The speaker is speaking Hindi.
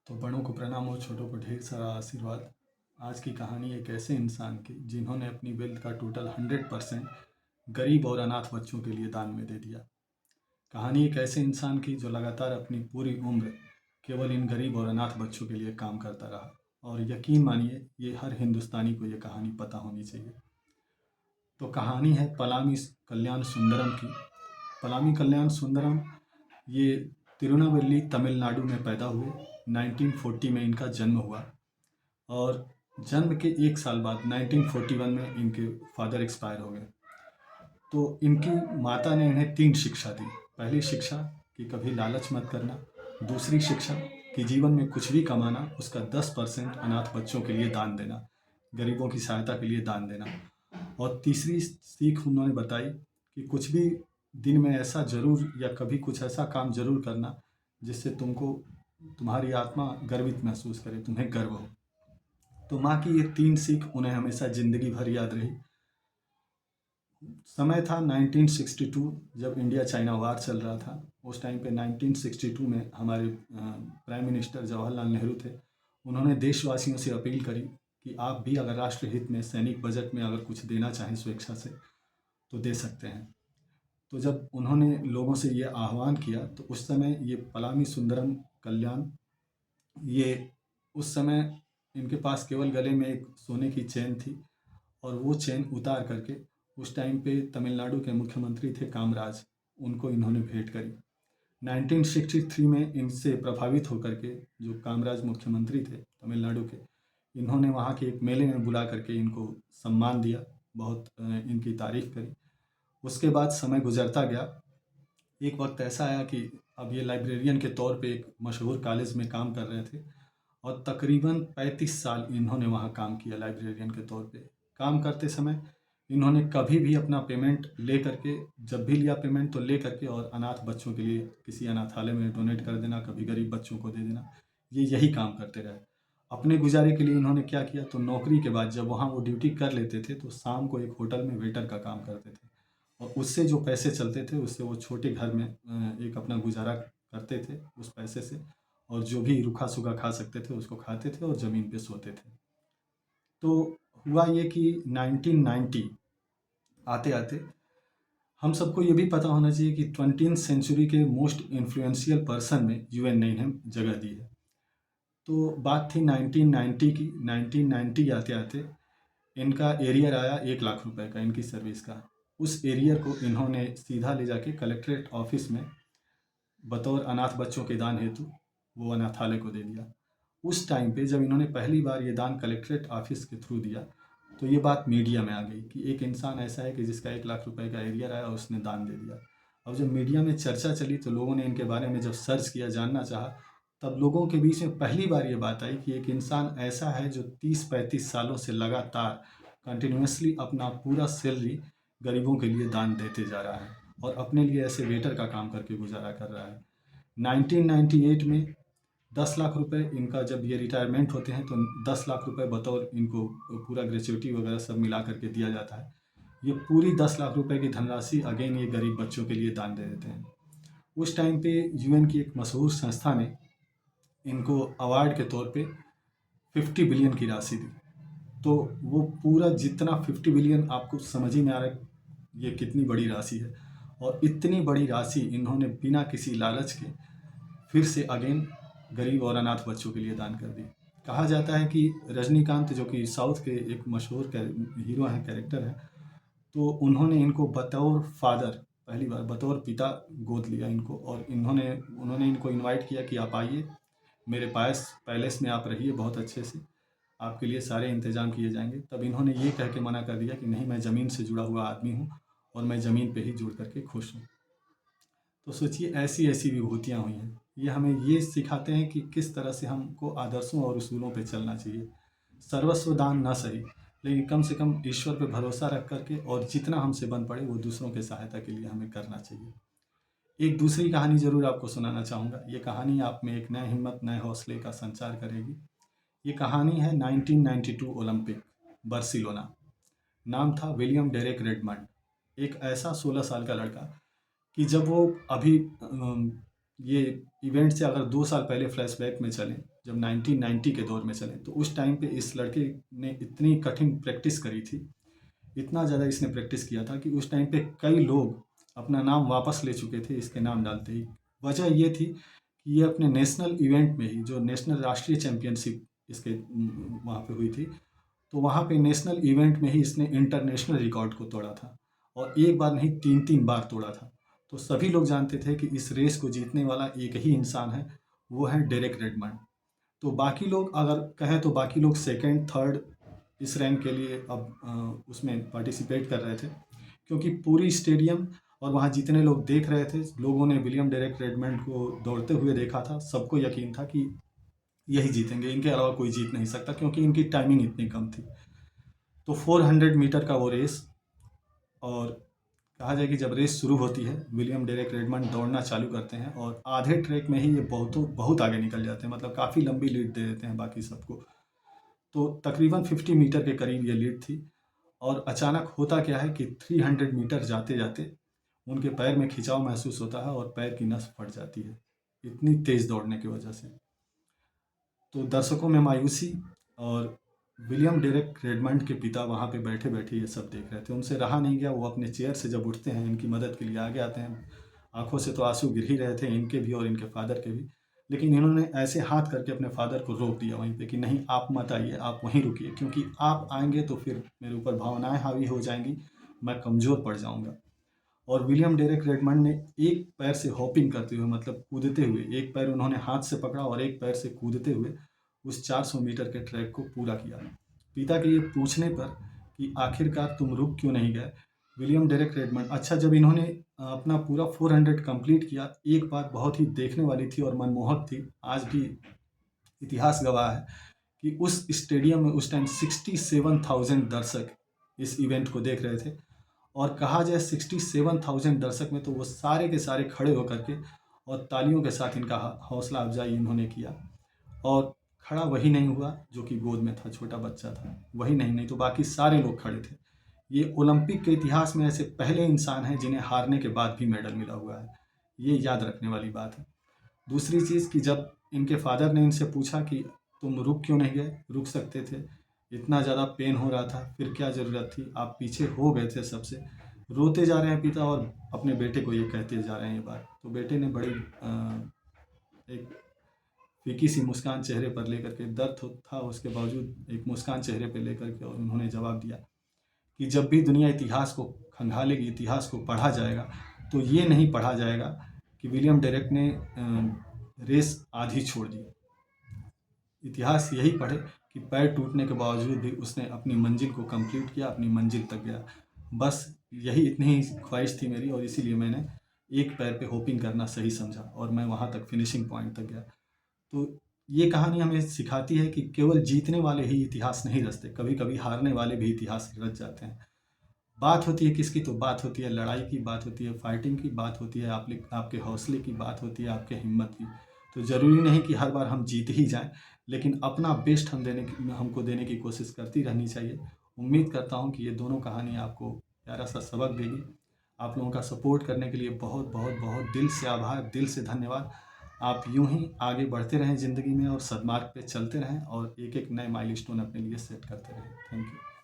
तो बड़ों को प्रणाम और छोटों को ढेर सारा आशीर्वाद। आज की कहानी एक ऐसे इंसान की जिन्होंने अपनी वेल्थ का टोटल 100% गरीब और अनाथ बच्चों के लिए दान में दे दिया। कहानी एक ऐसे इंसान की जो लगातार अपनी पूरी उम्र केवल इन गरीब और अनाथ बच्चों के लिए काम करता रहा। और यकीन मानिए ये हर हिंदुस्तानी को ये कहानी पता होनी चाहिए। तो कहानी है पलामी कल्याण सुंदरम की। पलामी कल्याण सुंदरम ये तिरुनावल्ली तमिलनाडु में पैदा हुए। 1940 में इनका जन्म हुआ और जन्म के एक साल बाद 1941 में इनके फादर एक्सपायर हो गए। तो इनकी माता ने इन्हें 3 शिक्षा दी। पहली शिक्षा कि कभी लालच मत करना, दूसरी शिक्षा कि जीवन में कुछ भी कमाना उसका 10% अनाथ बच्चों के लिए दान देना, गरीबों की सहायता के लिए दान देना, और तीसरी सीख उन्होंने बताई कि कुछ भी दिन में ऐसा ज़रूर या कभी कुछ ऐसा काम ज़रूर करना जिससे तुम्हारी आत्मा गर्वित महसूस करे, तुम्हें गर्व हो। तो माँ की ये 3 सीख उन्हें हमेशा ज़िंदगी भर याद रही। समय था 1962, जब इंडिया चाइना वार चल रहा था। उस टाइम पे 1962 में हमारे प्राइम मिनिस्टर जवाहरलाल नेहरू थे। उन्होंने देशवासियों से अपील करी कि आप भी अगर राष्ट्र हित में सैनिक बजट में अगर कुछ देना चाहें स्वेच्छा से तो दे सकते हैं। तो जब उन्होंने लोगों से ये आह्वान किया तो उस समय ये पलामी सुंदरम कल्याण, ये उस समय इनके पास केवल गले में एक सोने की चेन थी और वो चेन उतार करके उस टाइम पे तमिलनाडु के मुख्यमंत्री थे कामराज, उनको इन्होंने भेंट करी। 1963 में इनसे प्रभावित होकर के जो कामराज मुख्यमंत्री थे तमिलनाडु के, इन्होंने वहाँ के एक मेले में बुला करके इनको सम्मान दिया, बहुत इनकी तारीफ करी। उसके बाद समय गुजरता गया। एक वक्त ऐसा आया कि अब ये लाइब्रेरियन के तौर पे एक मशहूर कॉलेज में काम कर रहे थे और तकरीबन 35 साल इन्होंने वहाँ काम किया लाइब्रेरियन के तौर पे। काम करते समय इन्होंने कभी भी अपना पेमेंट ले करके, जब भी लिया पेमेंट तो ले करके और अनाथ बच्चों के लिए किसी अनाथालय में डोनेट कर देना, कभी गरीब बच्चों को दे देना, ये यही काम करते रहे। अपने गुजारे के लिए इन्होंने क्या किया, तो नौकरी के बाद जब वहाँ वो ड्यूटी कर लेते थे तो शाम को एक होटल में वेटर का काम करते थे और उससे जो पैसे चलते थे उससे वो छोटे घर में एक अपना गुजारा करते थे उस पैसे से, और जो भी रूखा सूखा खा सकते थे उसको खाते थे और ज़मीन पे सोते थे। तो हुआ ये कि 1990 आते आते हम सबको ये भी पता होना चाहिए कि 20th सेंचुरी के मोस्ट इन्फ्लुएंशियल पर्सन में यूएन ने इन्हें जगह दी है। तो बात थी 1990 की। 1990 आते आते इनका एरियर आया 1 लाख रुपए का इनकी सर्विस का। उस एरियर को इन्होंने सीधा ले जाके कलेक्ट्रेट ऑफिस में बतौर अनाथ बच्चों के दान हेतु वो अनाथालय को दे दिया। उस टाइम पे जब इन्होंने पहली बार ये दान कलेक्ट्रेट ऑफिस के थ्रू दिया तो ये बात मीडिया में आ गई कि एक इंसान ऐसा है कि जिसका 1 लाख रुपए का एरियर आया और उसने दान दे दिया। अब जब मीडिया में चर्चा चली तो लोगों ने इनके बारे में जब सर्च किया, जानना चाहा, तब लोगों के बीच में पहली बार ये बात आई कि एक इंसान ऐसा है जो 30-35 सालों से लगातार कंटिन्यूसली अपना पूरा सैलरी गरीबों के लिए दान देते जा रहा है और अपने लिए ऐसे वेटर का काम करके गुजारा कर रहा है। 1998 में 10 लाख रुपए इनका जब ये रिटायरमेंट होते हैं तो 10 लाख रुपए बतौर इनको पूरा ग्रेच्युटी वगैरह सब मिला करके दिया जाता है। ये पूरी 10 लाख रुपए की धनराशि अगेन ये गरीब बच्चों के लिए दान दे देते हैं। उस टाइम पे यूएन की एक मशहूर संस्था ने इनको अवार्ड के तौर पे 50 बिलियन की राशि दी। तो वो पूरा जितना 50 बिलियन, आपको समझ ही में आ रहा है ये कितनी बड़ी राशि है। और इतनी बड़ी राशि इन्होंने बिना किसी लालच के फिर से अगेन गरीब और अनाथ बच्चों के लिए दान कर दी। कहा जाता है कि रजनीकांत जो कि साउथ के एक मशहूर हीरो हैं, कैरेक्टर हैं, तो उन्होंने इनको बतौर फादर, पहली बार बतौर पिता गोद लिया इनको और उन्होंने इनको इनवाइट किया कि आप आइए मेरे पास पैलेस में, आप रहिए बहुत अच्छे से, आपके लिए सारे इंतज़ाम किए जाएंगे। तब इन्होंने ये कह के मना कर दिया कि नहीं, मैं ज़मीन से जुड़ा हुआ आदमी हूँ और मैं ज़मीन पे ही जुड़ करके खुश हूँ। तो सोचिए ऐसी ऐसी विभूतियाँ हुई हैं। ये हमें ये सिखाते हैं कि किस तरह से हमको आदर्शों और उसूलों पे चलना चाहिए। सर्वस्व दान ना सही, लेकिन कम से कम ईश्वर पे भरोसा रख करके और जितना हमसे बन पड़े वो दूसरों के सहायता के लिए हमें करना चाहिए। एक दूसरी कहानी ज़रूर आपको सुनाना चाहूँगा। ये कहानी आप में एक नए हिम्मत, नए हौसले का संचार करेगी। ये कहानी है 1992 ओलंपिक, बार्सिलोना। नाम था विलियम डेरेक रेडमंड। एक ऐसा 16 साल का लड़का कि जब वो अभी ये इवेंट से अगर 2 साल पहले फ्लैशबैक में चलें, जब 1990 के दौर में चलें, तो उस टाइम पे इस लड़के ने इतनी कठिन प्रैक्टिस करी थी, इतना ज़्यादा इसने प्रैक्टिस किया था कि उस टाइम पे कई लोग अपना नाम वापस ले चुके थे इसके नाम डालते ही। वजह ये थी कि ये अपने नेशनल इवेंट में ही, जो नेशनल राष्ट्रीय चैंपियनशिप इसके वहाँ पे हुई थी, तो वहाँ पे नेशनल इवेंट में ही इसने इंटरनेशनल रिकॉर्ड को तोड़ा था, और एक बार नहीं 3-3 बार तोड़ा था। तो सभी लोग जानते थे कि इस रेस को जीतने वाला एक ही इंसान है, वो है डेरेक रेडमंड। तो बाकी लोग अगर कहें तो बाकी लोग सेकंड, थर्ड इस रैंक के लिए अब उसमें पार्टिसिपेट कर रहे थे, क्योंकि पूरी स्टेडियम और वहाँ जितने लोग देख रहे थे, लोगों ने विलियम डेरेक रेडमंड को दौड़ते हुए देखा था। सबको यकीन था कि यही जीतेंगे, इनके अलावा कोई जीत नहीं सकता, क्योंकि इनकी टाइमिंग इतनी कम थी। तो 400 मीटर का वो रेस, और कहा जाए कि जब रेस शुरू होती है, विलियम डेरेक रेडमंड दौड़ना चालू करते हैं और आधे ट्रैक में ही ये बहुत आगे निकल जाते हैं, मतलब काफ़ी लंबी लीड दे देते हैं बाकी सबको। तो तकरीबन 50 मीटर के करीब ये लीड थी, और अचानक होता क्या है कि 300 मीटर जाते जाते उनके पैर में खिंचाव महसूस होता है और पैर की नस फट जाती है, इतनी तेज़ दौड़ने की वजह से। तो दर्शकों में मायूसी, और विलियम डेरेक रेडमंड के पिता वहाँ पे बैठे बैठे ये सब देख रहे थे। उनसे रहा नहीं गया, वो अपने चेयर से जब उठते हैं, इनकी मदद के लिए आगे आते हैं। आंखों से तो आंसू गिर ही रहे थे, इनके भी और इनके फादर के भी, लेकिन इन्होंने ऐसे हाथ करके अपने फादर को रोक दिया वहीं पे कि नहीं, आप मत आइए, आप वहीं रुकिए, क्योंकि आप आएंगे तो फिर मेरे ऊपर भावनाएं हावी हो जाएंगी, मैं कमज़ोर पड़ जाऊंगा। और विलियम डेरेक रेडमंड ने एक पैर से हॉपिंग करते हुए, मतलब कूदते हुए, एक पैर उन्होंने हाथ से पकड़ा और एक पैर से कूदते हुए उस 400 मीटर के ट्रैक को पूरा किया। पिता के ये पूछने पर कि आखिरकार तुम रुक क्यों नहीं गए, विलियम डेरेक रेडमंड, अच्छा, जब इन्होंने अपना पूरा 400 कंप्लीट किया, एक बात बहुत ही देखने वाली थी और मनमोहक थी, आज भी इतिहास गवाह है कि उस स्टेडियम में उस टाइम 67,000 दर्शक इस इवेंट को देख रहे थे। और कहा जाए 67,000 दर्शक में तो वो सारे के सारे खड़े होकर के और तालियों के साथ इनका हौसला अफजाई इन्होंने किया। और खड़ा वही नहीं हुआ जो कि गोद में था, छोटा बच्चा था, वही नहीं तो बाकी सारे लोग खड़े थे। ये ओलंपिक के इतिहास में ऐसे पहले इंसान हैं जिन्हें हारने के बाद भी मेडल मिला हुआ है, ये याद रखने वाली बात है। दूसरी चीज़ कि जब इनके फादर ने इनसे पूछा कि तुम रुक क्यों नहीं गए, रुक सकते थे, इतना ज़्यादा पेन हो रहा था, फिर क्या ज़रूरत थी, आप पीछे हो गए थे सबसे। रोते जा रहे हैं पिता और अपने बेटे को ये कहते जा रहे हैं ये बात। तो बेटे ने बड़ी एक फीकी सी मुस्कान चेहरे पर लेकर के, दर्द था उसके बावजूद एक मुस्कान चेहरे पर लेकर के, और उन्होंने जवाब दिया कि जब भी दुनिया इतिहास को खंगालेगी, इतिहास को पढ़ा जाएगा, तो ये नहीं पढ़ा जाएगा कि विलियम डेरेक ने रेस आधी छोड़ दी। इतिहास यही पढ़े कि पैर टूटने के बावजूद भी उसने अपनी मंजिल को कंप्लीट किया, अपनी मंजिल तक गया। बस यही इतनी ही ख्वाहिश थी मेरी, और इसीलिए मैंने एक पैर पे होपिंग करना सही समझा और मैं वहाँ तक फिनिशिंग पॉइंट तक गया। तो ये कहानी हमें सिखाती है कि केवल जीतने वाले ही इतिहास नहीं रचते, कभी कभी हारने वाले भी इतिहास रच जाते हैं। बात होती है किसकी, तो बात होती है लड़ाई की, बात होती है फाइटिंग की, बात होती है आपके हौसले की, बात होती है आपके हिम्मत की। तो ज़रूरी नहीं कि हर बार हम जीत ही जाएं, लेकिन अपना बेस्ट हमको देने की कोशिश करती रहनी चाहिए। उम्मीद करता हूं कि ये दोनों कहानी आपको प्यारा सा सबक देगी। आप लोगों का सपोर्ट करने के लिए बहुत बहुत बहुत दिल से आभार, दिल से धन्यवाद। आप यूं ही आगे बढ़ते रहें ज़िंदगी में और सदमार्ग पे चलते रहें और एक एक नए माइलस्टोन अपने लिए सेट करते रहें। Thank you.